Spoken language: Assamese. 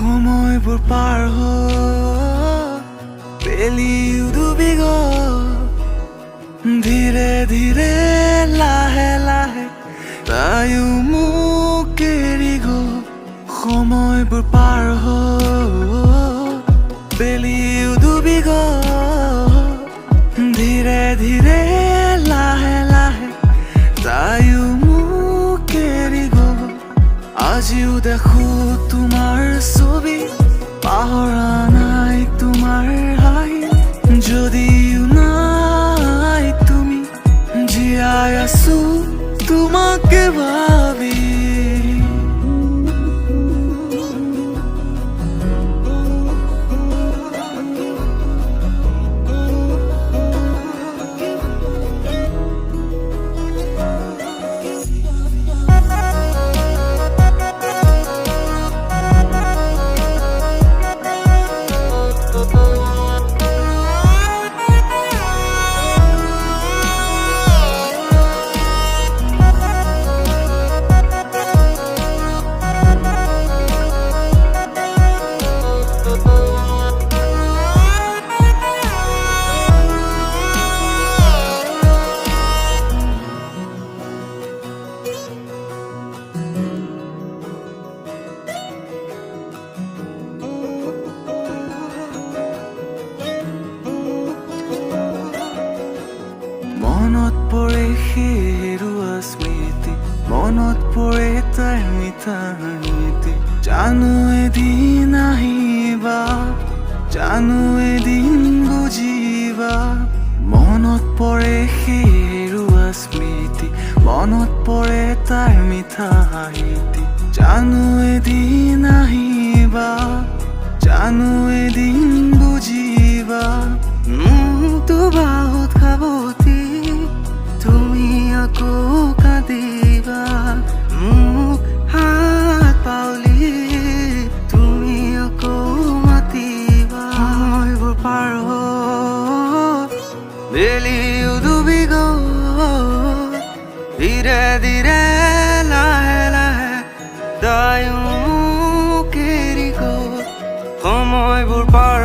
সময়বোৰ পাৰ পেলিও ডুবি ধীৰে ধীৰে লাহে লাহে তাইও মোক এৰি সময়বোৰ পাৰ পেলিও ডুবি ধীৰে ধীৰে লাহে লাহে তাইও মোক এৰি আজিও দেখো তোমাৰ ছবি পাহৰা নাই তোমাৰ হাঁহি যদিও নাই তুমি জীয়াই আছো তোমাকে ভাবি মনত পৰে হেৰুৱা স্মৃতি মনত পৰে তাইৰ মিঠা নীতি জানো এদিন আহিবা জানো এদিন বুজিবা মনত পৰে হেৰুৱা স্মৃতি মনত পৰে তাইৰ মিঠা নীতি জানো এদিন আহিবা জানো এদিন বুজিবা বাহুত খাবতি তুমি আকৌ কাঁদিবা মোক হাত পাউলি তুমি আকৌ মাতিবা সময়বোৰ পাৰ বেলিও ডুবি ধীৰে ধীৰে লাহে লাহে তাইও মোক এৰি সময়বোৰ পাৰ